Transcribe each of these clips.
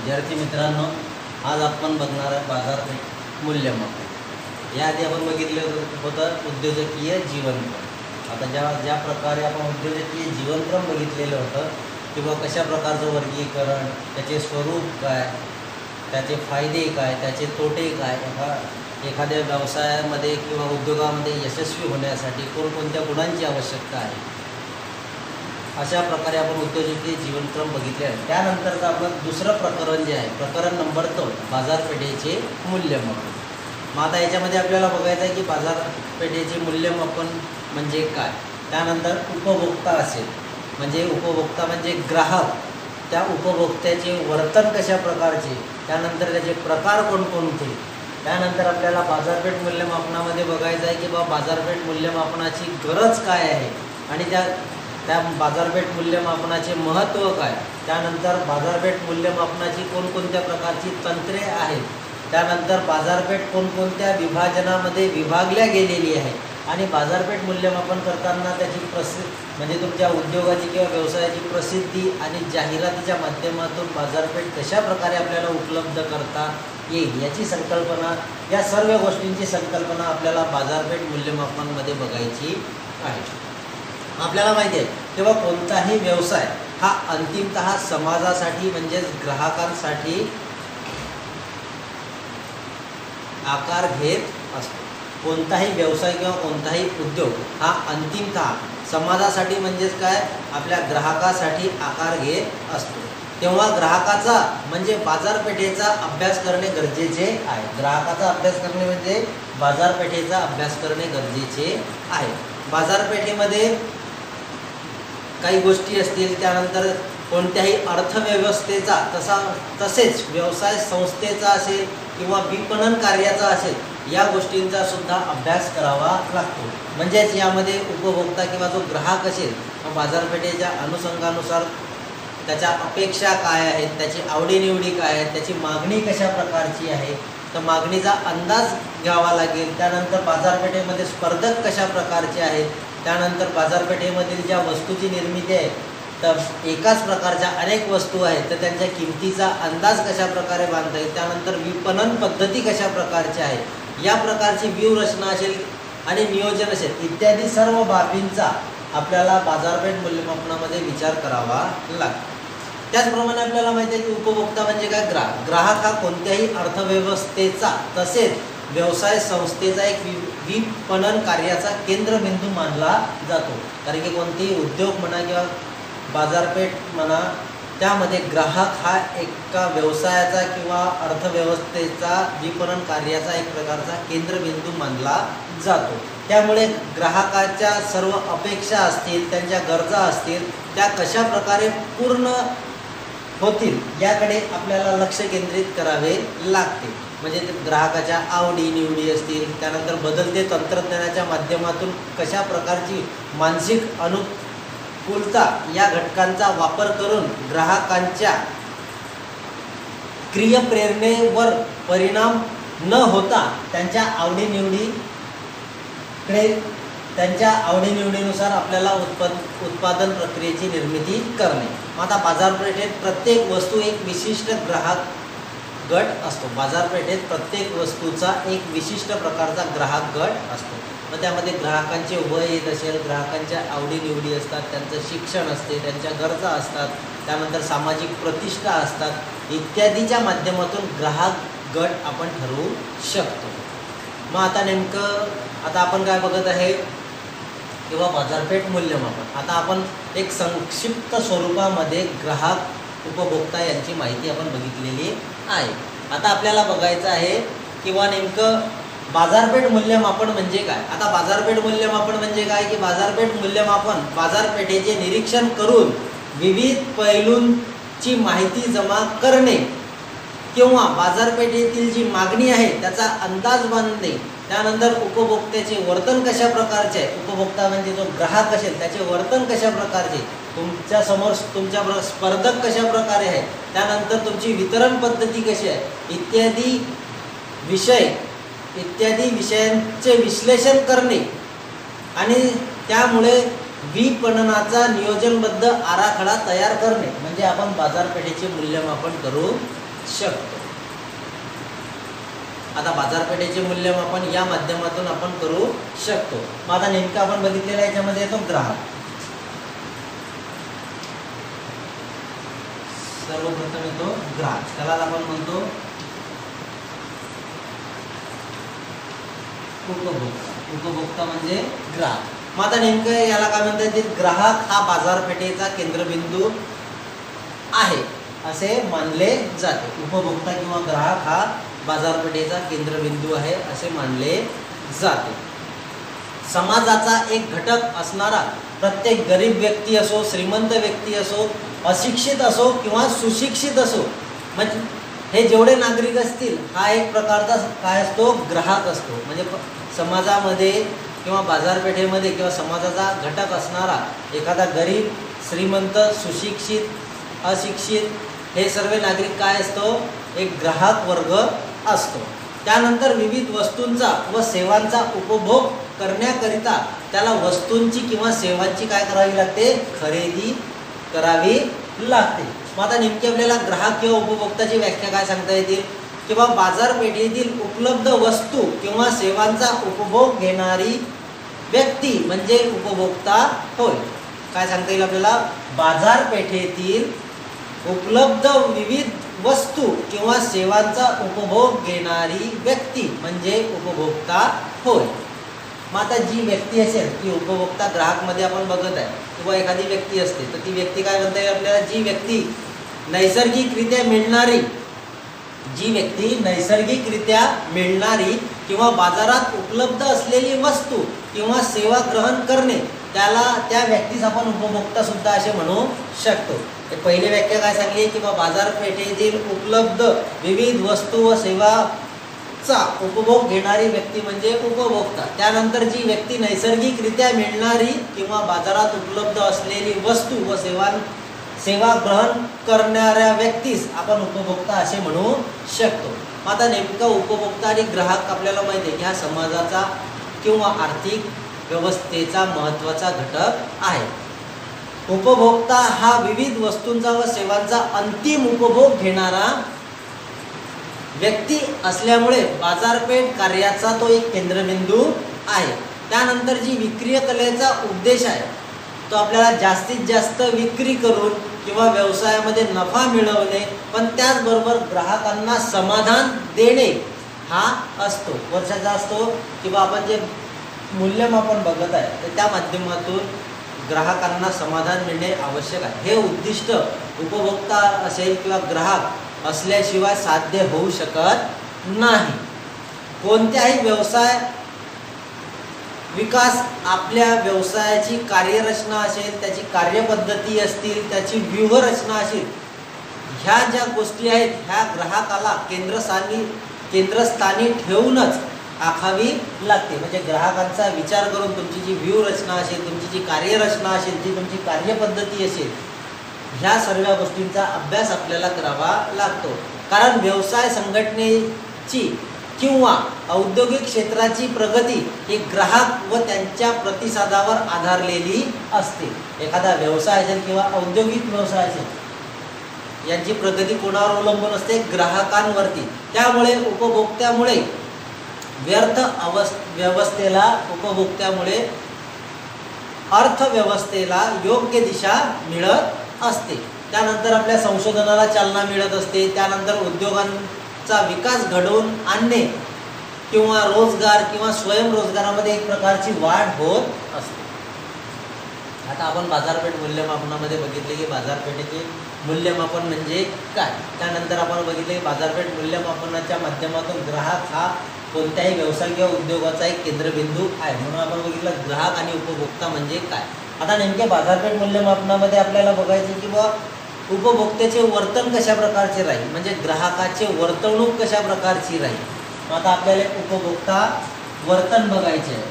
विद्यार्थी मित्रांनो, आज आपण बघणार आहे बाजारपेठ मूल्यमापन। याआधी आपण बघितलं होतं उद्योजकीय जीवनक्रम। आता ज्या प्रकारे आपण उद्योजकीय जीवनक्रम बघितलेलं होतं किंवा कशा प्रकारचं वर्गीकरण, त्याचे स्वरूप काय, त्याचे फायदे काय, त्याचे तोटे काय, एखाद्या व्यवसायामध्ये किंवा उद्योगामध्ये यशस्वी होण्यासाठी कोणकोणत्या गुणांची आवश्यकता आहे, अशा प्रकारे आपण उद्योजकीय जीवनक्रम बघितले आहे। त्यानंतरचं आपलं दुसरं प्रकरण जे आहे, प्रकरण नंबर 2, बाजारपेठेचे मूल्यमापन। मग आता याच्यामध्ये आपल्याला बघायचं आहे की बाजारपेठेचे मूल्यमापन म्हणजे काय। त्यानंतर उपभोक्ता असेल, म्हणजे उपभोक्ता म्हणजे ग्राहक, त्या उपभोक्त्याचे वर्तन कशा प्रकारचे, त्यानंतर त्याचे प्रकार कोणकोणते। त्यानंतर आपल्याला बाजारपेठ मूल्यमापनामध्ये बघायचं आहे की बाजारपेठ मूल्यमापनाची गरज काय आहे आणि त्या बाजारपेठ मूल्यमापनाचे महत्त्व काय। त्यानंतर बाजारपेठ मूल्यमापनाची कोणकोणत्या प्रकारची तंत्रे आहेत, त्यानंतर बाजारपेठ कोणकोणत्या विभाजनामध्ये विभागल्या गेलेली आहे आणि बाजारपेठ मूल्यमापन करताना त्याची म्हणजे तुमच्या उद्योगाची किंवा व्यवसायाची प्रसिद्धी आणि जाहिरातीच्या माध्यमातून बाजारपेठ कशा प्रकारे आपल्याला उपलब्ध करता येईल याची संकल्पना, या सर्व गोष्टींची संकल्पना आपल्याला बाजारपेठ मूल्यमापनामध्ये बघायची आहे। आपल्याला माहिती आहे तेव्हा कोणताही व्यवसाय हा अंतिमतः समाजासाठी म्हणजेच ग्राहकांसाठी आकार घेत असतो। कोणताही व्यवसाय किंवा कोणताही उद्योग हा अंतिमतः समाजासाठी म्हणजेच काय, आपल्या ग्राहकासाठी आकार घेत असतो। तेव्हा ग्राहकाचा म्हणजे बाजारपेठेचा अभ्यास करणे गरजेचे आहे। ग्राहकाचा अभ्यास करणे म्हणजे बाजारपेठेचा अभ्यास करणे गरजेचे आहे। बाजारपेठेमध्ये काही गोष्टी असतील, त्यानंतर कोणत्याही अर्थव्यवस्थेचा तसेच व्यवसाय संस्थेचा असेल किंवा विपणन कार्याचा असेल, या गोष्टींचा सुद्धा अभ्यास करावा लागतो। म्हणजेच यामध्ये उपभोक्ता किंवा जो ग्राहक असेल, बाजारपेठेच्या अनुषंगानुसार त्याच्या अपेक्षा काय आहेत, त्याची आवडीनिवडी काय आहेत, त्याची मागणी कशा प्रकारची आहे, तर मागणीचा अंदाज घ्यावा लागेल। त्यानंतर बाजारपेठेमध्ये स्पर्धक कशा प्रकारचे आहेत, त्यानंतर बाजारपेठेमधील ज्या वस्तूची निर्मिती आहे, तर एकाच प्रकारच्या अनेक वस्तू आहेत, तर त्यांच्या किमतीचा अंदाज कशा प्रकारे बांधता येईल, त्यानंतर विपणन पद्धती कशा प्रकारच्या आहेत, या प्रकारची व्यूहरचना असेल आणि नियोजन असेल, इत्यादी सर्व बाबींचा आपल्याला बाजारपेठ मूल्यमापनामध्ये विचार करावा लागतो। त्याचप्रमाणे आपल्याला माहिती आहे की उपभोक्ता म्हणजे काय, ग्राहक हा कोणत्याही अर्थव्यवस्थेचा तसेच व्यवसाय संस्थेचा एक विपणन कार्याचा केंद्रबिंदू मानला जातो। कारण की कोणतेही उद्योग म्हणा किंवा बाजारपेठ म्हणा, त्यामध्ये ग्राहक हा एका व्यवसायाचा किंवा अर्थव्यवस्थेचा विपणन कार्याचा एक प्रकारचा केंद्रबिंदू मानला जातो। त्यामुळे ग्राहकाच्या सर्व अपेक्षा असतील, त्यांच्या गरजा असतील, त्या कशा प्रकारे पूर्ण होतील याकडे आपल्याला लक्ष केंद्रित करावे लागते। म्हणजे ग्राहकाच्या आवडी निवडी असतील, त्यानंतर बदलते तंत्रज्ञानाच्या माध्यमातून कशा प्रकारची मानसिक अनुकूलता या घटकांचा वापर करून ग्राहकांच्या क्रियाप्रेरणेवर परिणाम न होता त्यांच्या आवडीनिवडीनुसार आपल्याला उत्पादन प्रक्रियेची निर्मिती करणे। आता बाजारपेठेत प्रत्येक वस्तू एक विशिष्ट ग्राहक गट असतो। बाजारपेठेत प्रत्येक वस्तूचा एक विशिष्ट प्रकारचा ग्राहक गट असतो। मग त्यामध्ये ग्राहकांचे वय येत असेल, ग्राहकांच्या आवडीनिवडी असतात, त्यांचं शिक्षण असते, त्यांच्या गरजा असतात, त्यानंतर सामाजिक प्रतिष्ठा असतात, इत्यादीच्या माध्यमातून ग्राहक गट आपण ठरवू शकतो। मग आता नेमकं आपण काय बघत आहे किंवा बाजारपेठ मूल्यमापन। आता आपण एक संक्षिप्त स्वरूपामध्ये ग्राहक उपभोक्ता यांची माहिती आपण बघितलेली आहे। आता आपल्याला बघायचं आहे किंवा नेमकं बाजारपेठ मूल्यमापन म्हणजे काय। आता बाजारपेठ मूल्यमापन म्हणजे काय की बाजारपेठ मूल्यमापन बाजारपेठेचे निरीक्षण करून विविध पैलूंची माहिती जमा करणे किंवा बाजारपेठेतील जी मागणी आहे त्याचा अंदाज बांधणे, त्यानंतर उपभोक्त्याचे वर्तन कशा प्रकारचे आहे, उपभोक्ता म्हणजे जो ग्राहक असेल त्याचे वर्तन कशा प्रकारचे, तुमच्या समोर तुमच्या स्पर्धक कशा प्रकारे आहे, त्यानंतर तुमची वितरण पद्धती कशी आहे, इत्यादी विषयांचे विश्लेषण करणे आणि त्यामुळे विपणनाचा नियोजनबद्ध आराखडा तयार करणे म्हणजे आपण बाजारपेठेचे मूल्यमापन करू शकतो. आता बाजारपेठेचे मूल्यमापन या माध्यमातून आपण करू शकतो. मग आता नेमकं आपण बघितलेलं याच्यामध्ये येतो ग्राहक. सर्वप्रथम येतो ग्राहक, त्याला आपण म्हणतो उपभोक्ता. उपभोक्ता म्हणजे ग्राहक. मग आता नेमकं याला काय म्हणता येईल, ग्राहक हा बाजारपेठेचा केंद्रबिंदू आहे असे मानले जाते. उपभोक्ता किंवा ग्राहक हा बाजारपेठेचा केंद्रबिंदू आहे असे मानले जाते. समाजाचा एक घटक असणारा प्रत्येक गरीब व्यक्ती असो, श्रीमंत व्यक्ती असो, अशिक्षित असो किंवा सुशिक्षित असो, म्हणजे हे जेवढे नागरिक असतील हा एक प्रकारचा काय असतो, ग्राहक असतो. म्हणजे समाजामध्ये किंवा बाजारपेठेमध्ये किंवा समाजाचा घटक असणारा एखादा गरीब, श्रीमंत, सुशिक्षित, अशिक्षित हे सर्व नागरिक काय असतो, एक ग्राहक वर्ग असतो. त्यानंतर विविध वस्तूंचा व सेवांचा उपभोग करण्याकरिता त्याला वस्तूंची किंवा सेवांची काय करावी लागते, खरेदी करावी लागते. मग आता नेमकी आपल्याला ग्राहक किंवा उपभोक्ताची व्याख्या काय सांगता येतील, किंवा बाजारपेठेतील उपलब्ध वस्तू किंवा सेवांचा उपभोग घेणारी व्यक्ती म्हणजे उपभोक्ता होय. काय सांगता येईल आपल्याला, बाजारपेठेतील उपलब्ध विविध वस्तू किंवा सेवांचा उपभोग घेणारी व्यक्ती म्हणजे उपभोक्ता होय. मग आता जी व्यक्ती असेल ती उपभोक्ता, ग्राहकमध्ये आपण बघत आहे किंवा एखादी व्यक्ती असते तर ती व्यक्ती काय म्हणता येईल आपल्याला, जी व्यक्ती नैसर्गिकरित्या मिळणारी किंवा बाजारात उपलब्ध असलेली वस्तू किंवा सेवा ग्रहण करणे, त्या व्यक्तीस आपण उपभोक्ता सुद्धा असे म्हणू शकतो. पहिली व्याख्या काय सांगली, किंवा बाजारपेठेतील उपलब्ध विविध वस्तू व सेवाचा उपभोग घेणारी व्यक्ती म्हणजे उपभोक्ता. त्यानंतर जी व्यक्ती नैसर्गिकरित्या मिळणारी किंवा बाजारात उपलब्ध असलेली वस्तू व सेवा ग्रहण करणाऱ्या व्यक्तीस आपण उपभोक्ता असे म्हणू शकतो. आता नेमका उपभोक्ता आणि ग्राहक आपल्याला माहिती आहे की हा समाजाचा किंवा आर्थिक व्यवस्थेचा महत्त्वाचा घटक आहे. उपभोक्ता हा विविध वस्तूंचा व सेवांचा अंतिम उपभोग घेणारा व्यक्ती असल्यामुळे बाजारपेठ कार्याचा तो एक केंद्रबिंदू आहे. त्यानंतर जी विक्रीय कलेचा उद्देश आहे तो आपल्याला जास्तीत जास्त विक्री करून किंवा व्यवसायामध्ये नफा मिळवणे, पण त्याचबरोबर ग्राहकांना समाधान देणे हा असतो, वर्षाचा असतो. किंवा आपण जे मूल्यमापन बघत आहे तर त्या माध्यमातून ग्राहकांना समाधान मिळणे आवश्यक आहे. हे उद्दिष्ट उपभोक्ता असेल किंवा ग्राहक असल्याशिवाय साध्य होऊ शकत नाही. कोणत्याही व्यवसाय विकास आपल्या व्यवसायाची कार्यरचना असेल, त्याची कार्यपद्धती असतील, त्याची व्यूहरचना असेल, ह्या ज्या गोष्टी आहेत ह्या ग्राहकाला केंद्रस्थानी ठेवूनच आखावी लागते. म्हणजे ग्राहकांचा विचार करून तुमची जी व्यूहरचना असेल, तुमची जी कार्यरचना असेल, जी तुमची कार्यपद्धती असेल, ह्या सर्व गोष्टींचा अभ्यास आपल्याला करावा लागतो. कारण व्यवसाय संघटनेची किंवा औद्योगिक क्षेत्राची प्रगती ही ग्राहक व त्यांच्या प्रतिसादावर आधारलेली असते. एखादा व्यवसाय असेल किंवा औद्योगिक व्यवसाय असेल यांची प्रगती कोणावर अवलंबून असते, ग्राहकांवरती. त्यामुळे उपभोक्त्यामुळे अर्थव्यवस्थेला योग्य दिशा मिळत असते. त्यानंतर आपल्या संशोधनाला चालना मिळत असते. त्यानंतर उद्योगांचा विकास घडवून आणणे किंवा रोजगार किंवा स्वयंरोजगारामध्ये एक प्रकारची वाढ होत असते. आता आपण बाजारपेठ मूल्यमापनामध्ये बघितले की बाजारपेठेचे मूल्यमापन म्हणजे काय. त्यानंतर आपण बघितले की बाजारपेठ मूल्यमापनाच्या माध्यमातून ग्राहक हा कोणत्याही व्यवसाय किंवा उद्योगाचा एक केंद्रबिंदू आहे. म्हणून आपण बघितलं ग्राहक आणि उपभोक्ता म्हणजे काय. आता नेमक्या बाजारपेठ मूल्यमापनामध्ये आपल्याला बघायचे की बा उपभोक्त्याचे वर्तन कशा प्रकारचे राहील, म्हणजे ग्राहकाचे वर्तणूक कशा प्रकारची राहील. आता आपल्याला उपभोक्ता वर्तन बघायचे आहे.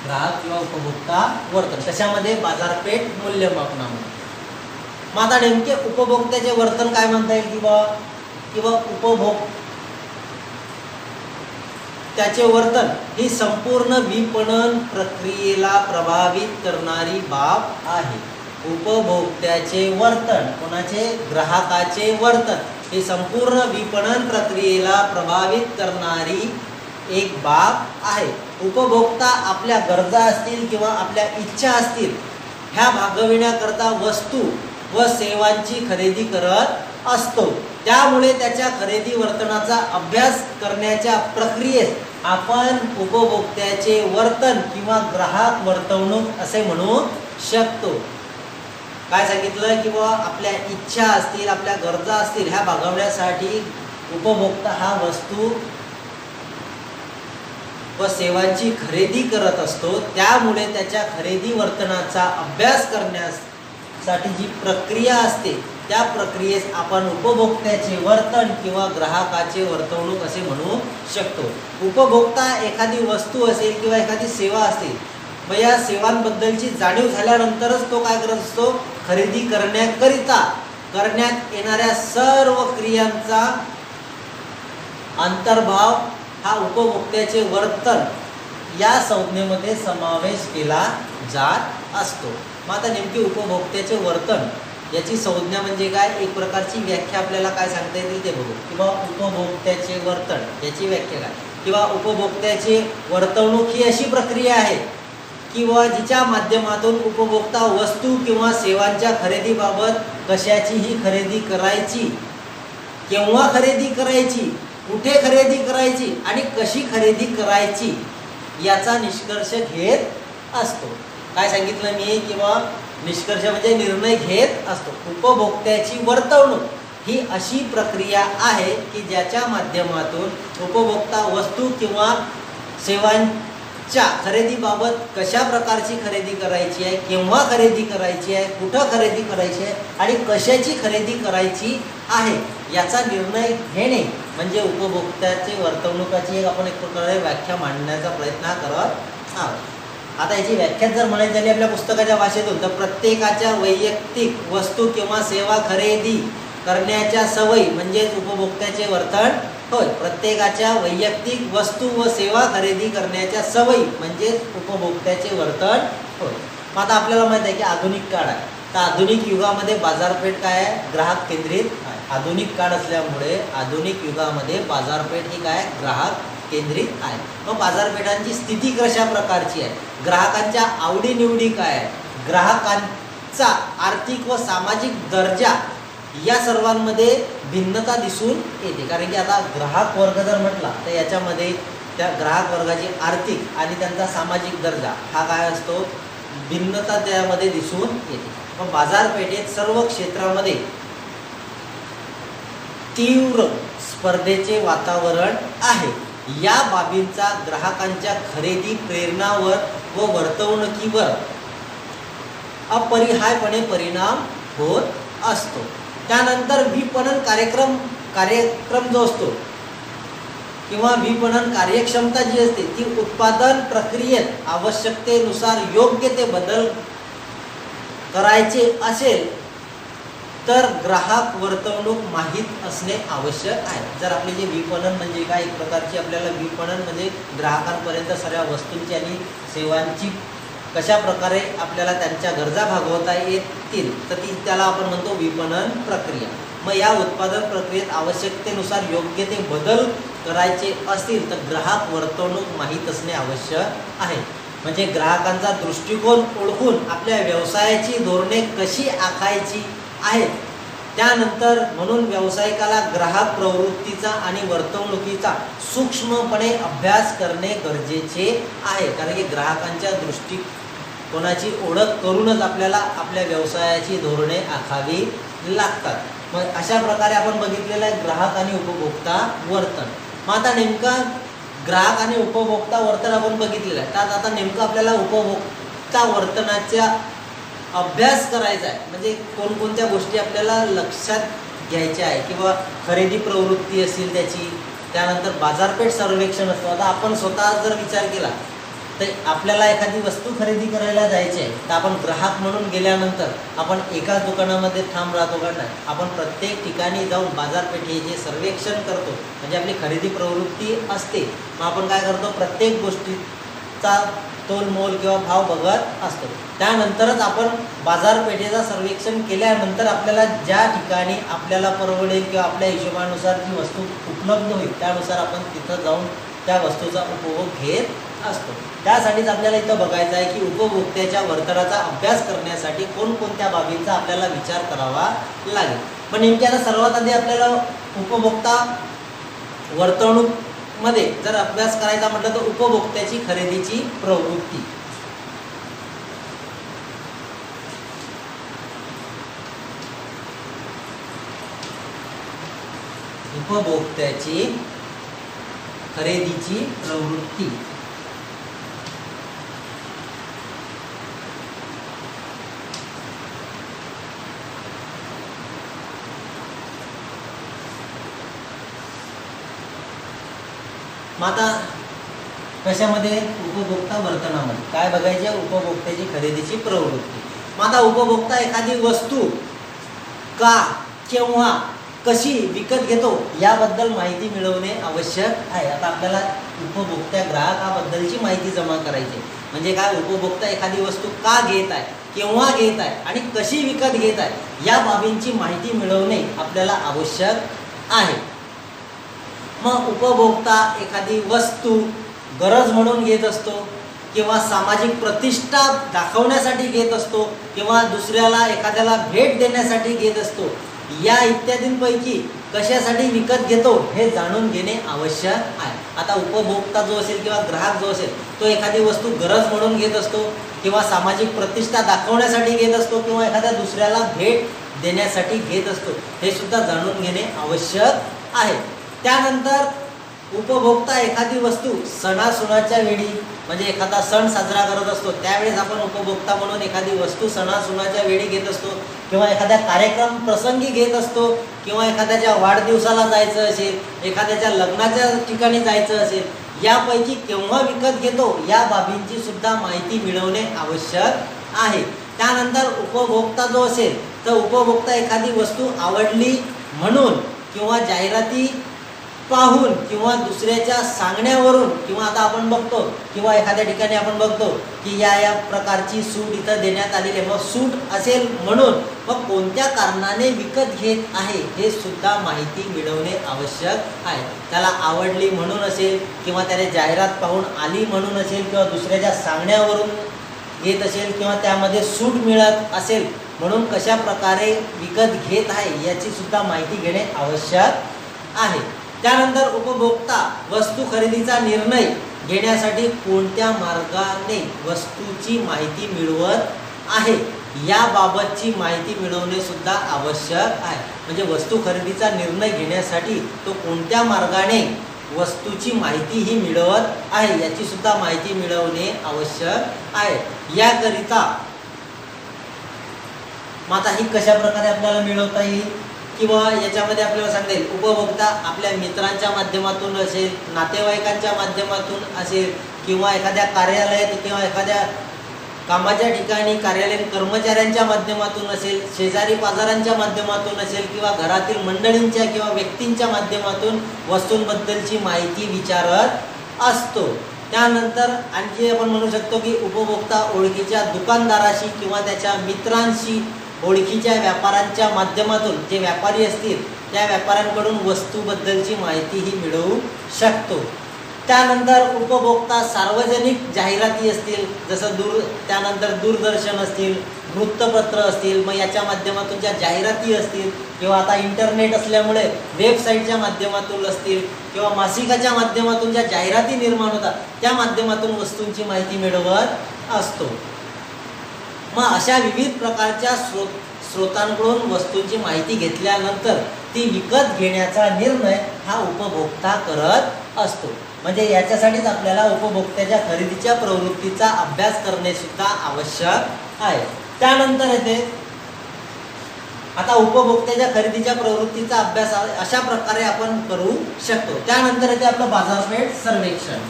ग्राहक किंवा उपभोक्ता वर्तन कशामध्ये, बाजारपेठ मूल्यमापनामध्ये. मग आता नेमके उपभोक्त्याचे वर्तन काय म्हणता येईल किंवा त्याचे वर्तन ही संपूर्ण विपणन प्रक्रियेला प्रभावित करणारी बाब आहे. उपभोक्त्याचे वर्तन, कोणाचे? ग्राहकाचे वर्तन, हे संपूर्ण विपणन प्रक्रियेला प्रभावित करणारी एक बाब आहे. उपभोक्ता आपल्या गरजा असतील किंवा आपल्या इच्छा असतील ह्या भागविण्याकरता वस्तू व सेवांची खरेदी करत असतो. त्यामुळे त्याच्या खरेदी वर्तनाचा अभ्यास करण्याच्या प्रक्रियेत आपण उपभोक्त्याचे वर्तन किंवा ग्राहक वर्तवणूक असे म्हणू शकतो. काय सांगितलं? किंवा आपल्या इच्छा असतील, आपल्या गरजा असतील ह्या भागवण्यासाठी उपभोक्ता हा वस्तू व सेवांची खरेदी करत असतो. त्यामुळे त्याच्या खरेदी वर्तनाचा अभ्यास करण्यासाठी जी प्रक्रिया असते त्या प्रक्रियेस आपण उपभोक्त्याचे वर्तन किंवा ग्राहकाचे वर्तवणूक असे म्हणू शकतो. उपभोक्ता एखादी वस्तू असेल किंवा एखादी सेवा असेल, मग या सेवांबद्दलची जाणीव झाल्यानंतरच तो काय करत असतो? खरेदी करण्याकरिता करण्यात येणाऱ्या सर्व क्रियांचा अंतर्भाव हा उपभोक्त्याचे वर्तन या संज्ञेमध्ये समावेश केला जात असतो. मग आता नेमकी उपभोक्त्याचे वर्तन याची संज्ञा म्हणजे काय, एक प्रकारची व्याख्या आपल्याला काय सांगता येईल ते बघू. किंवा उपभोक्त्याचे वर्तन याची व्याख्या काय, किंवा उपभोक्त्याचे वर्तवणूक ही अशी प्रक्रिया आहे किंवा जिच्या माध्यमातून उपभोक्ता वस्तू किंवा सेवांच्या खरेदीबाबत कशाचीही खरेदी करायची, केव्हा खरेदी करायची, कुठे खरेदी करायची आणि कशी खरेदी करायची याचा निष्कर्ष घेत असतो. काय सांगितलं मी? किंवा निष्कर्ष म्हणजे निर्णय घेत असतो. उपभोक्त्याची वर्तवणूक ही अशी प्रक्रिया आहे की ज्याच्या माध्यमातून उपभोक्ता वस्तू किंवा सेवांच्या खरेदीबाबत कशा प्रकारची खरेदी करायची आहे, केव्हा खरेदी करायची आहे, कुठं खरेदी करायची आहे आणि कशाची खरेदी करायची आहे याचा निर्णय घेणे म्हणजे उपभोक्त्याचे वर्तवणुकाची एक प्रकारे व्याख्या मांडण्याचा प्रयत्न करत आहोत. आता याची व्याख्या जर म्हणायची झाली आपल्या पुस्तकाच्या भाषेतून तर प्रत्येकाच्या वैयक्तिक वस्तू किंवा सेवा खरेदी करण्याच्या सवयी म्हणजेच उपभोक्त्याचे वर्तन होय. प्रत्येकाच्या वैयक्तिक वस्तू व सेवा खरेदी करण्याच्या सवयी म्हणजेच उपभोक्त्याचे वर्तन होय. मग आता आपल्याला माहिती आहे की आधुनिक काळ आहे, तर आधुनिक युगामध्ये बाजारपेठ काय आहे? ग्राहक केंद्रित आहे. आधुनिक काळ असल्यामुळे आधुनिक युगामध्ये बाजारपेठ ही काय? ग्राहक केंद्रित आहे. मग बाजारपेठांची स्थिती कशा प्रकारची आहे, ग्राहकांच्या आवडीनिवडी काय आहे, ग्राहकांचा आर्थिक व सामाजिक दर्जा या सर्वांमध्ये भिन्नता दिसून येते. कारण की आता ग्राहक वर्ग जर म्हटला तर याच्यामध्ये त्या ग्राहक वर्गाची आर्थिक आणि त्यांचा सामाजिक दर्जा हा काय असतो? भिन्नता त्यामध्ये दिसून येते. मग बाजारपेठेत सर्व क्षेत्रामध्ये तीव्र स्पर्धेचे वातावरण आहे. या बाबींचा ग्राहकांच्या खरेदी प्रेरणावर व वर्तवणुकीवर अपरिहार्यपणे परिणाम होत असतो. त्यानंतर विपणन कार्यक्रम जो असतो किंवा विपणन कार्यक्षमता जी असते ती उत्पादन प्रक्रियेत आवश्यकतेनुसार योग्य ते बदल करायचे असेल तर ग्राहक वर्तवणूक माहीत असणे आवश्यक आहे. जर आपले जे विपणन म्हणजे काय, एक प्रकारची आपल्याला विपणन म्हणजे ग्राहकांपर्यंत सर्व वस्तूंची आणि सेवांची कशा प्रकारे आपल्याला त्यांच्या गरजा भागवता येतील तर त्याला आपण म्हणतो विपणन प्रक्रिया. मग या उत्पादन प्रक्रियेत आवश्यकतेनुसार योग्य ते बदल करायचे असतील तर ग्राहक वर्तवणूक माहीत असणे आवश्यक आहे. म्हणजे ग्राहकांचा दृष्टिकोन ओळखून आपल्या व्यवसायाची धोरणे कशी आखायची आहेत. त्यानंतर म्हणून व्यावसायिकाला ग्राहक प्रवृत्तीचा आणि वर्तवणुकीचा सूक्ष्मपणे अभ्यास करणे गरजेचे आहे. कारण की ग्राहकांच्या दृष्टिकोनाची ओळख करूनच आपल्याला आपल्या व्यवसायाची धोरणे आखावी लागतात. मग अशा प्रकारे आपण बघितलेलं आहे ग्राहक आणि उपभोक्ता वर्तन. मग आता नेमका ग्राहक आणि उपभोक्ता वर्तन आपण बघितलेलं आहे, तर आता नेमकं आपल्याला उपभोक्ता वर्तनाचा अभ्यास करायचा आहे. म्हणजे कोणकोणत्या गोष्टी आपल्याला लक्षात घ्यायच्या आहे किंवा खरेदी प्रवृत्ती असेल त्याची, त्यानंतर बाजारपेठ सर्वेक्षण असतो. आता आपण स्वतः जर विचार केला तर आपल्याला एखादी वस्तू खरेदी करायला जायची आहे तर आपण ग्राहक म्हणून गेल्यानंतर आपण एकाच दुकानामध्ये थांब राहतो का नाही, आपण प्रत्येक ठिकाणी जाऊन बाजारपेठेचे सर्वेक्षण करतो. म्हणजे आपली खरेदी प्रवृत्ती असते. मग आपण काय करतो, प्रत्येक गोष्टीचा तोलमोल किंवा भाव बघत असतो. त्यानंतरच आपण बाजारपेठेचं सर्वेक्षण केल्यानंतर आपल्याला ज्या ठिकाणी आपल्याला परवडेल किंवा आपल्या हिशोबानुसार जी वस्तू उपलब्ध होईल त्यानुसार आपण तिथं जाऊन त्या वस्तूचा उपभोग घेत असतो. त्यासाठीच आपल्याला इथं बघायचं आहे की उपभोक्त्याच्या वर्तनाचा अभ्यास करण्यासाठी कोणकोणत्या बाबींचा आपल्याला विचार करावा लागेल. पण नेमकी आता सर्वात आधी आपल्याला उपभोक्ता वर्तणूकमध्ये जर अभ्यास करायचा म्हटलं तर उपभोक्त्याची खरेदीची प्रवृत्ती. उपभोक्त्याची खरेदीची प्रवृत्ती. मग आता कशामध्ये उपभोक्ता वर्तनामध्ये काय बघायचे उपभोक्त्याची खरेदीची प्रवृत्ती. मग आता उपभोक्ता एखादी वस्तू का केव्हा कशी विकत घेतो याबद्दल माहिती मिळवणे आवश्यक आहे. आता आपल्याला उपभोक्ता ग्राहकाबद्दलची माहिती जमा करायची म्हणजे काय उपभोक्ता एखादी वस्तू का घेत आहे केव्हा घेत आहे आणि कशी विकत घेत आहे या बाबींची माहिती मिळवणे आपल्याला आवश्यक आहे. मग उपभोक्ता एखादी वस्तू गरज म्हणून घेत असतो किंवा सामाजिक प्रतिष्ठा दाखवण्यासाठी घेत असतो किंवा दुसऱ्याला एखाद्याला भेट देण्यासाठी घेत असतो. या इत्यादींपैकी कशासाठी विकत घेतो हे जाणून घेणे आवश्यक आहे. आता उपभोक्ता जो असेल किंवा ग्राहक जो असेल तो एखादी वस्तू गरज म्हणून घेत असतो किंवा सामाजिक प्रतिष्ठा दाखवण्यासाठी घेत असतो किंवा एखाद्या दुसऱ्याला भेट देण्यासाठी घेत असतो हे सुद्धा जाणून घेणे आवश्यक आहे. त्यानंतर उपभोक्ता एखादी वस्तू सणासुनाच्या वेळी म्हणजे एखादा सण साजरा करत असतो त्यावेळेस आपण उपभोक्ता म्हणून एखादी वस्तू सणासुनाच्या वेळी घेत असतो किंवा एखाद्या कार्यक्रम प्रसंगी घेत असतो किंवा एखाद्याच्या वाढदिवसाला जायचं असेल एखाद्याच्या लग्नाच्या ठिकाणी जायचं असेल यापैकी केव्हा विकत घेतो या बाबींची सुद्धा माहिती मिळवणे आवश्यक आहे. त्यानंतर उपभोक्ता जो असेल तर उपभोक्ता एखादी वस्तू आवडली म्हणून किंवा जाहिराती पाहून किंवा दुसऱ्याच्या सांगण्यावरून किंवा आता आपण बघतो किंवा एखाद्या ठिकाणी आपण बघतो की या प्रकारची सूट इथं देण्यात आलेली आहे मग सूट असेल म्हणून मग कोणत्या कारणाने विकत घेत आहे हे सुद्धा माहिती मिळवणे आवश्यक आहे. त्याला आवडली म्हणून असेल किंवा त्याने जाहिरात पाहून आली म्हणून असेल किंवा दुसऱ्याच्या सांगण्यावरून घेत असेल किंवा त्यामध्ये सूट मिळत असेल म्हणून कशा प्रकारे विकत घेत आहे याची सुद्धा माहिती घेणे आवश्यक आहे. त्यानंतर उपभोक्ता वस्तू खरेदीचा निर्णय घेण्यासाठी कोणत्या मार्गाने वस्तूची माहिती मिळवत आहे याबाबतची माहिती मिळवणे सुद्धा आवश्यक आहे. म्हणजे वस्तू खरेदीचा निर्णय घेण्यासाठी तो कोणत्या मार्गाने वस्तूची माहिती ही मिळवत आहे याची सुद्धा माहिती मिळवणे आवश्यक आहे. याकरिता मग आता ही कशा प्रकारे आपल्याला मिळवता येईल किंवा याच्यामध्ये आपल्याला सांगता येईल उपभोक्ता आपल्या मित्रांच्या माध्यमातून असेल नातेवाईकांच्या माध्यमातून असेल किंवा एखाद्या कार्यालयात किंवा एखाद्या कामाच्या ठिकाणी कार्यालयीन कर्मचाऱ्यांच्या माध्यमातून असेल शेजारी पाजारांच्या माध्यमातून असेल किंवा घरातील मंडळींच्या किंवा व्यक्तींच्या माध्यमातून वस्तूंबद्दलची माहिती विचारत असतो. त्यानंतर आणखी आपण म्हणू शकतो की उपभोक्ता ओळखीच्या दुकानदाराशी किंवा त्याच्या मित्रांशी ओळखीच्या व्यापाऱ्यांच्या माध्यमातून जे व्यापारी असतील त्या व्यापाऱ्यांकडून वस्तूबद्दलची माहितीही मिळवू शकतो. त्यानंतर उपभोक्ता सार्वजनिक जाहिराती असतील जसं त्यानंतर दूरदर्शन असतील वृत्तपत्र असतील मग याच्या माध्यमातून ज्या जाहिराती असतील किंवा आता इंटरनेट असल्यामुळे वेबसाईटच्या माध्यमातून असतील किंवा मासिकाच्या माध्यमातून ज्या जाहिराती निर्माण होतात त्या माध्यमातून वस्तूंची माहिती मिळवत असतो. मग अशा विविध प्रकारच्या स्रोतांकडून वस्तूंची माहिती घेतल्यानंतर ती विकत घेण्याचा निर्णय हा उपभोक्ता करत असतो. म्हणजे याच्यासाठीच आपल्याला उपभोक्त्याच्या खरेदीच्या प्रवृत्तीचा अभ्यास करणे सुद्धा आवश्यक आहे. त्यानंतर येते आता उपभोक्त्याच्या खरेदीच्या प्रवृत्तीचा अभ्यास अशा प्रकारे आपण करू शकतो. त्यानंतर येते आपलं बाजारपेठ सर्वेक्षण.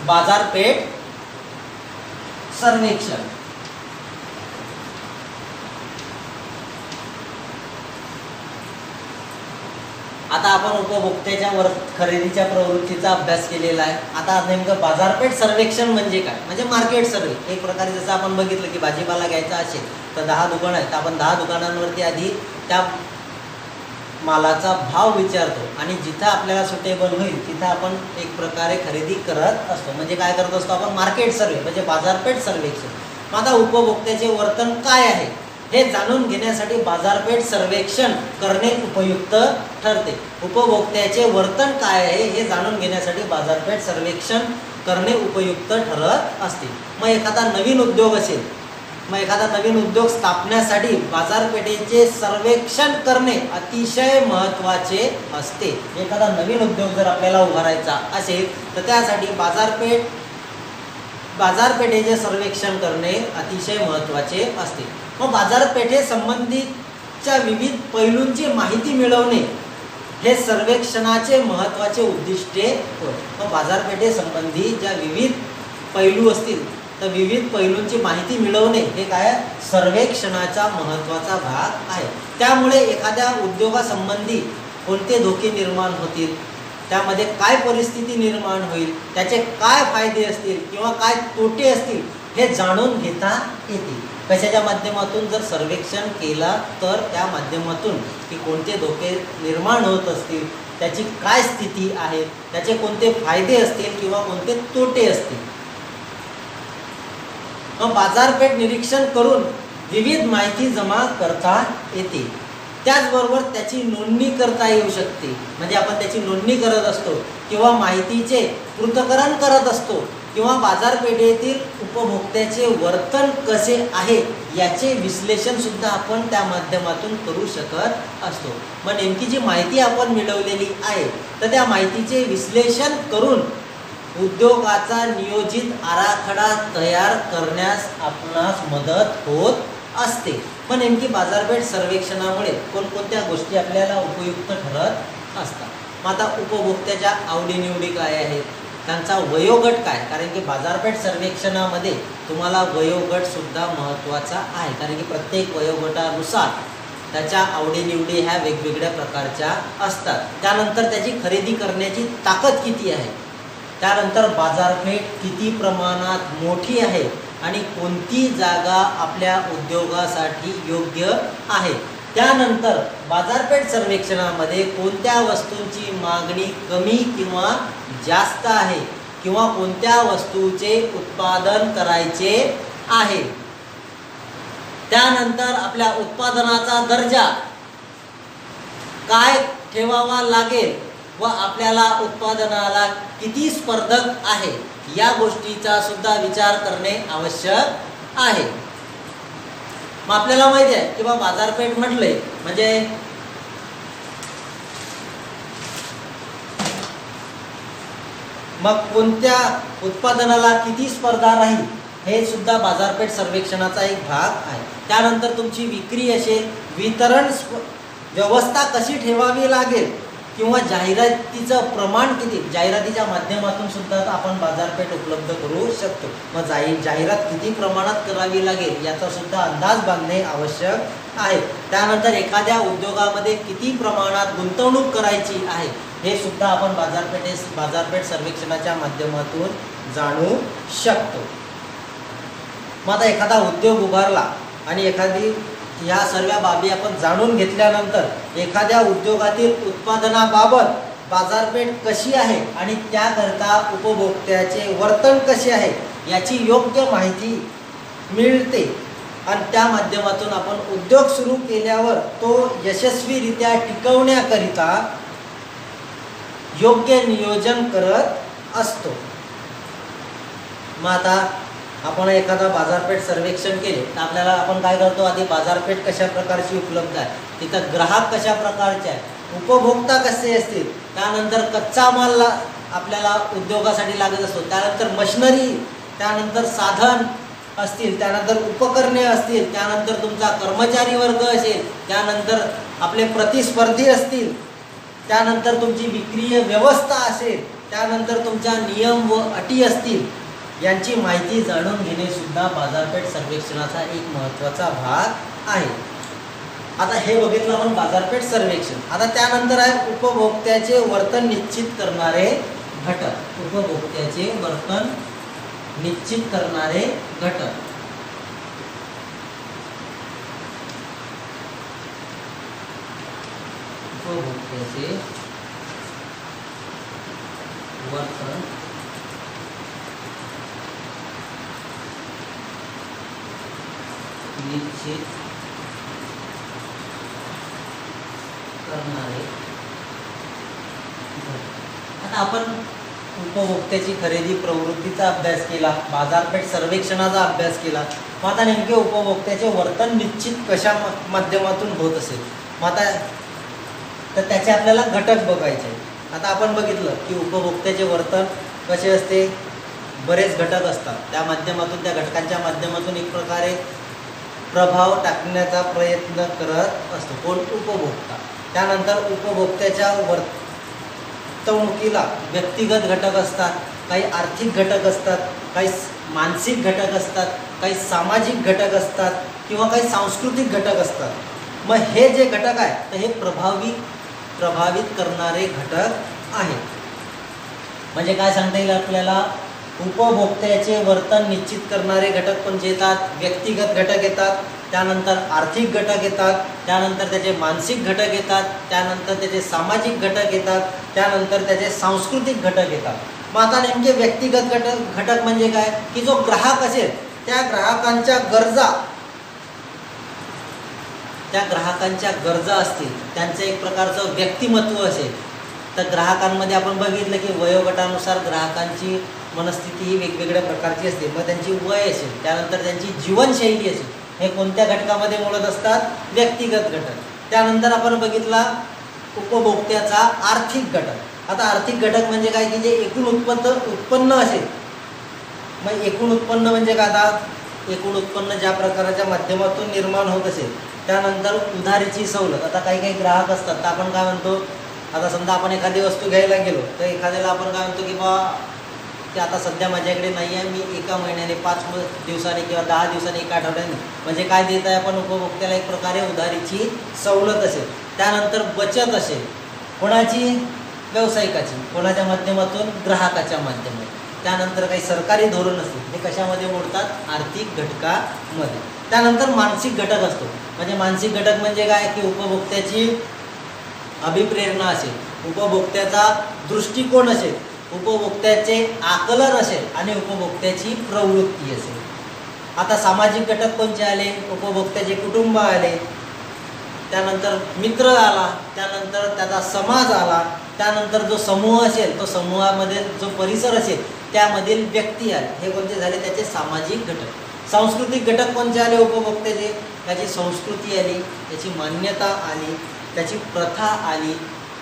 बाजारपेठ सर्वेक्षण आता आपण उपभोक्त्याच्या खरेदीच्या प्रवृत्तीचा अभ्यास केलेला आहे. आता नेमकं बाजारपेठ सर्वेक्षण म्हणजे काय, म्हणजे मार्केट सर्वे. एक प्रकारे जसं आपण बघितलं की भाजीपाला घ्यायचा असेल तर 10 दुकानं आहेत, तर आपण 10 दुकानांवरती आधी त्या मालाचा भाव विचारतो आणि जिथं आपल्याला सुटेबल होईल तिथं आपण एक प्रकारे खरेदी करत असतो. म्हणजे काय करत असतो आपण, मार्केट सर्वे म्हणजे बाजारपेठ सर्वेक्षण. मग आता उपभोक्त्याचे वर्तन काय आहे हे जाणून घेण्यासाठी बाजारपेठ सर्वेक्षण करणे उपयुक्त ठरते. उपभोक्त्याचे वर्तन काय आहे हे जाणून घेण्यासाठी बाजारपेठ सर्वेक्षण करणे उपयुक्त ठरत असते. मग एखादा नवीन उद्योग असेल, मग एखादा नवीन उद्योग स्थापण्यासाठी बाजारपेठेचे सर्वेक्षण करणे अतिशय महत्त्वाचे असते. एखादा नवीन उद्योग जर आपल्याला उभारायचा असेल तर त्यासाठी बाजारपेठेचे सर्वेक्षण करणे अतिशय महत्त्वाचे असते. मग बाजारपेठेसंबंधीच्या विविध पैलूंची माहिती मिळवणे हे सर्वेक्षणाचे महत्त्वाचे उद्दिष्टे होय. मग बाजारपेठेसंबंधी ज्या विविध पैलू असतील तर विविध पैलूंची माहिती मिळवणे हे काय, सर्वेक्षणाचा महत्त्वाचा भाग आहे. त्यामुळे एखाद्या उद्योगासंबंधी कोणते धोके निर्माण होतील, त्यामध्ये काय परिस्थिती निर्माण होईल, त्याचे काय फायदे असतील किंवा काय तोटे असतील हे जाणून घेता येते. कशाच्या माध्यमातून, जर सर्वेक्षण केला तर त्या माध्यमातून की कोणते धोके निर्माण होत असतील, त्याची काय स्थिती आहे, त्याचे कोणते फायदे असतील किंवा कोणते तोटे असतील. मग बाजारपेठ निरीक्षण करून विविध माहिती जमा करता येते. त्याचबरोबर त्याची नोंदणी करता येऊ शकते. म्हणजे आपण त्याची नोंदणी करत असतो किंवा माहितीचे पृथक्करण करत असतो किंवा बाजारपेठेतील उपभोक्त्याचे वर्तन कसे आहे याचे विश्लेषण सुद्धा आपण त्या माध्यमातून करू शकत असतो. मग नेमकी जी माहिती आपण मिळवलेली आहे तर त्या माहितीचे विश्लेषण करून उद्योगाचा नियोजित आराखडा तयार करण्यास आपणास मदत होत असते. मग नेमकी बाजारपेठ सर्वेक्षणामुळे कोणकोणत्या गोष्टी आपल्याला उपयुक्त ठरत असतात. मग आता उपभोक्त्याच्या आवडीनिवडी काय आहेत, त्यांचा वयोगट काय, कारण की बाजारपेठ सर्वेक्षणामध्ये तुम्हाला वयोगटसुद्धा महत्त्वाचा आहे. कारण की प्रत्येक वयोगटानुसार त्याच्या आवडीनिवडी ह्या वेगवेगळ्या प्रकारच्या असतात. त्यानंतर त्याची खरेदी करण्याची ताकद किती आहे, त्यानंतर बाजारपेठ किती प्रमाणात मोठी आहे आणि कोणती जागा आपल्या उद्योगासाठी योग्य आहे. त्यानंतर बाजारपेठ सर्वेक्षणामध्ये कोणत्या वस्तूंची मागणी कमी किंवा जास्त आहे किंवा कोणत्या वस्तूचे उत्पादन करायचे आहे. त्यानंतर आपल्या उत्पादनाचा दर्जा काय ठेवावा लागेल व आपल्याला उत्पादनाला किती स्पर्धक आहे या गोष्टीचा सुद्धा विचार करणे आवश्यक आहे. मग आपल्याला माहिती आहे की बाजारपेठ म्हटले म्हणजे मग कोणत्या उत्पादनाला किती स्पर्धा राहील हे सुद्धा बाजारपेठ सर्वेक्षणाचा एक भाग आहे. त्यानंतर तुमची विक्री असेल, वितरण व्यवस्था कशी ठेवावी लागेल किंवा जाहिरातीचं प्रमाण किती, जाहिरातीच्या माध्यमातून सुद्धा आपण बाजारपेठ उपलब्ध करू शकतो. मग जाहिरात किती प्रमाणात करावी लागेल याचा सुद्धा अंदाज बांधणे आवश्यक आहे. त्यानंतर एखाद्या उद्योगामध्ये किती प्रमाणात गुंतवणूक करायची आहे हे सुद्धा आपण बाजारपेठ सर्वेक्षणाच्या माध्यमातून जाणू शकतो. मग आता एखादा उद्योग उभारला आणि एखादी या सर्व बाबी आपण जाणून घेतल्यानंतर एखाद्या उद्योगातील उत्पादनाबाबत बाजारपेठ कशी आहे आणि त्याकरता उपभोक्त्याचे वर्तन कसे आहे याची योग्य माहिती मिळते आणि त्या माध्यमातून आपण उद्योग सुरू केल्यावर तो यशस्वीरित्या टिकवण्याकरिता योग्य नियोजन करत असतो. मग आता आपण एखादा बाजारपेठ सर्वेक्षण केले तर आपल्याला आपण काय करतो, आधी बाजारपेठ कशा प्रकारची उपलब्ध आहे, तिथं ग्राहक कशा प्रकारचे आहे, उपभोक्ता कसे असतील, त्यानंतर कच्चा माल आपल्याला उद्योगासाठी लागत असतो, त्यानंतर मशिनरी, त्यानंतर साधन असतील, त्यानंतर उपकरणे असतील, त्यानंतर तुमचा कर्मचारी वर्ग असेल, त्यानंतर आपले प्रतिस्पर्धी असतील, त्यानंतर तुमची विक्रीय व्यवस्था असेल, त्यानंतर तुमच्या नियम व अटी असतील, यांची माहिती जाणून घेणे सुद्धा बाजारपेठ सर्वेक्षणाचा एक महत्त्वाचा भाग आहे. आता हे बघितलं आपण बाजारपेठ सर्वेक्षण. आता त्यानंतर आहे उपभोक्त्याचे वर्तन निश्चित करणारे घटक. उपभोक्त्याचे वर्तन निश्चित करणारे घटक. उपभोक्त्याचे वर्तन निश्चित करणारे. आता आपण उपभोक्त्याची खरेदी प्रवृत्तीचा अभ्यास केला, बाजारपेठ सर्वेक्षणाचा अभ्यास केला. मग आता नेमके उपभोक्त्याचे वर्तन निश्चित कशा माध्यमातून होत असेल, मग आता तर त्याचे आपल्याला घटक बघायचे. आता आपण बघितलं की उपभोक्त्याचे वर्तन कसे असते, बरेच घटक असतात. त्या माध्यमातून, त्या घटकांच्या माध्यमातून एक प्रकारे प्रभाव टाकण्याचा प्रयत्न करत असतो कोण, उपभोक्ता. त्यानंतर उपभोक्त्याच्या वर्तणुकीला व्यक्तिगत घटक असतात, काही आर्थिक घटक असतात, काही मानसिक घटक असतात, काही सामाजिक घटक असतात किंवा काही सांस्कृतिक घटक असतात. मग हे जे घटक आहे तर हे प्रभावित करणारे घटक आहेत. म्हणजे काय सांगता येईल आपल्याला, उपभोक्त्याचे वर्तन निश्चित करणारे घटक कोणते येतात, व्यक्तिगत घटक येतात, त्यानंतर आर्थिक घटक येतात, त्यानंतर त्याचे मानसिक घटक येतात, त्यानंतर त्याचे सामाजिक घटक येतात, त्यानंतर त्याचे सांस्कृतिक घटक येतात. मग आता नेमके व्यक्तिगत घटक म्हणजे काय की जो ग्राहक असेल त्या ग्राहकांच्या गरजा असतील, त्यांचं एक प्रकारचं व्यक्तिमत्व असेल. तर ग्राहकांमध्ये आपण बघितलं की वयोगटानुसार ग्राहकांची मनस्थिती ही वेगवेगळ्या प्रकारची असते. मग त्यांची वय असेल, त्यानंतर त्यांची जीवनशैली असेल, हे कोणत्या घटकामध्ये मोडत असतात, व्यक्तिगत घटक. त्यानंतर आपण बघितला उपभोक्त्याचा आर्थिक घटक. आता आर्थिक घटक म्हणजे काय की जे एकूण उत्पन्न असेल. मग एकूण उत्पन्न म्हणजे काय, आता एकूण उत्पन्न ज्या प्रकाराच्या माध्यमातून निर्माण होत असेल. त्यानंतर उधारीची सवलत. आता काही काही ग्राहक असतात तर आपण काय म्हणतो, आता समजा आपण एखादी वस्तू घ्यायला गेलो तर एखाद्याला आपण काय म्हणतो की बा की आता सध्या माझ्याकडे नाही आहे, मी एका महिन्याने 5 दिवसांनी किंवा 10 दिवसांनी, एका आठवड्याने म्हणजे काय देत आहे आपण उपभोक्त्याला, एक प्रकारे उधारीची सवलत असेल. त्यानंतर बचत असेल, कोणाची, व्यावसायिकाची, कोणाच्या माध्यमातून, ग्राहकाच्या माध्यमातून. त्यानंतर काही सरकारी धोरण असते, हे कशामध्ये मोडतात, आर्थिक घटकामध्ये. त्यानंतर मानसिक घटक असतो. म्हणजे मानसिक घटक म्हणजे काय की उपभोक्त्याची अभिप्रेरणा असेल, उपभोक्त्याचा दृष्टिकोन असेल, उपभोक्त्याचे आकलन असेल आणि उपभोक्त्याची प्रवृत्ती असेल. आता सामाजिक घटक कोणते आले, उपभोक्त्याचे कुटुंब आले, त्यानंतर मित्र आला, त्यानंतर त्याचा समाज आला, त्यानंतर जो समूह असेल तो समूहामध्ये जो परिसर असेल त्यामधील व्यक्ती आले. हे कोणते झाले, त्याचे सामाजिक घटक. सांस्कृतिक घटक कोणते आले उपभोक्त्याचे, त्याची संस्कृती आली, त्याची मान्यता आली, त्याची प्रथा आली,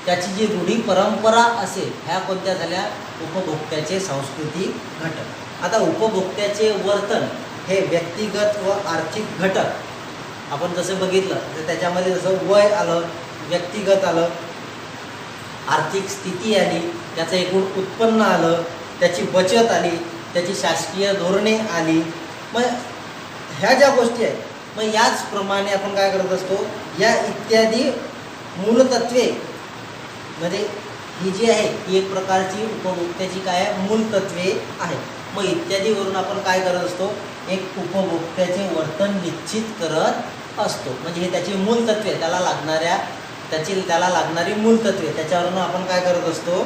त्याची जी रूढी परंपरा असेल, ह्या कोणत्या झाल्या, उपभोक्त्याचे सांस्कृतिक घटक. आता उपभोक्त्याचे वर्तन हे व्यक्तिगत व आर्थिक घटक आपण जसं बघितलं तर त्याच्यामध्ये जसं वय आलं, व्यक्तिगत आलं, आर्थिक स्थिती आली, त्याचं एकूण उत्पन्न आलं, त्याची बचत आली, त्याची शासकीय धोरणे आली. मग ह्या ज्या गोष्टी आहेत, मग याचप्रमाणे आपण काय करत असतो, या इत्यादी मूलतत्वे म्हणजे ही जी आहे ही एक प्रकारची उपभोक्त्याची काय आहे, मूलतत्वे आहेत. मग इत्यादीवरून आपण काय करत असतो, एक उपभोक्त्याचे वर्तन निश्चित करत असतो. म्हणजे हे त्याची मूलतत्वे, त्याला लागणारी मूलतत्वे, त्याच्यावरून आपण काय करत असतो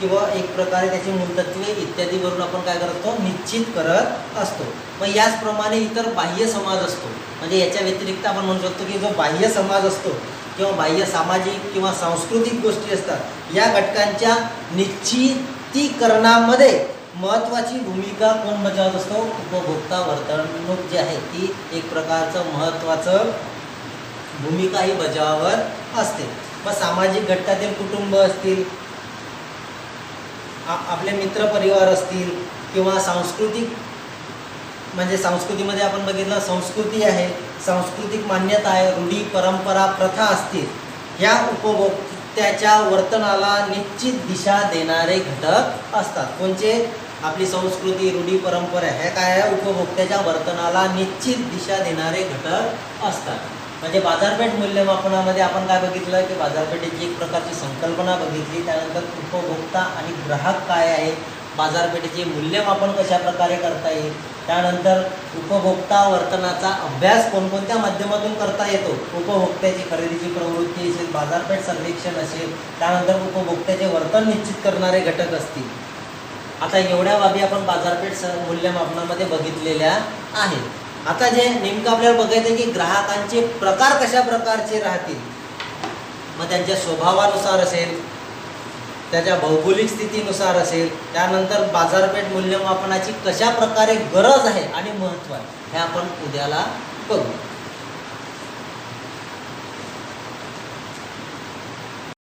किंवा एक प्रकारे त्याची मूलतत्वे इत्यादीवरून आपण काय करत असतो, निश्चित करत असतो. मग याचप्रमाणे इतर बाह्य समाज असतो. म्हणजे याच्या व्यतिरिक्त आपण म्हणू शकतो की जो बाह्य समाज असतो किंवा बाह्य सामाजिक किंवा सांस्कृतिक गोष्टी असतात, या घटकांच्या निश्चितीकरणामध्ये महत्त्वाची भूमिका कोण बजावत असतो, उपभोक्ता वर्तणूक जी आहे ती एक प्रकारचं महत्त्वाचं भूमिका ही बजावत असते. मग सामाजिक घटकातील कुटुंब असतील, आपले मित्रपरिवार असतील किंवा सांस्कृतिक म्हणजे संस्कृतीमध्ये आपण बघितलं संस्कृती आहे, सांस्कृतिक मान्यता आहे, रूढी परंपरा प्रथा असतील, या उपभोक्त्याच्या वर्तनाला निश्चित दिशा देणारे घटक असतात. कोणचे, आपली संस्कृती, रूढी परंपरा, हे काय आहे, उपभोक्त्याच्या वर्तनाला निश्चित दिशा देणारे घटक असतात. म्हणजे बाजारपेठ मूल्यमापनामध्ये आपण काय बघितलं की बाजारपेठेची एक प्रकारची संकल्पना बघितली, त्यानंतर उपभोक्ता आणि ग्राहक काय आहे, बाजारपेठेचे मूल्यमापन कशा प्रकारे करता येईल, त्यानंतर उपभोक्ता वर्तनाचा अभ्यास कोणकोणत्या माध्यमातून करता येतो, उपभोक्त्याची खरेदीची प्रवृत्ती असेल, बाजारपेठ सर्वेक्षण असेल, त्यानंतर उपभोक्त्याचे वर्तन निश्चित करणारे घटक असतील. आता एवढ्या बाबी आपण बाजारपेठ मूल्यमापनामध्ये बघितलेल्या आहेत. आता जे नेमकं आपल्याला बघायचं आहे की ग्राहकांचे प्रकार कशा प्रकारचे राहतील, मग त्यांच्या स्वभावानुसार असेल, त्याच्या भौगोलिक स्थितीनुसार असेल, त्यानंतर बाजारपेठ मूल्यमापनाची कशा प्रकारे गरज आहे आणि महत्त्व आहे हे आपण उद्याला बघू.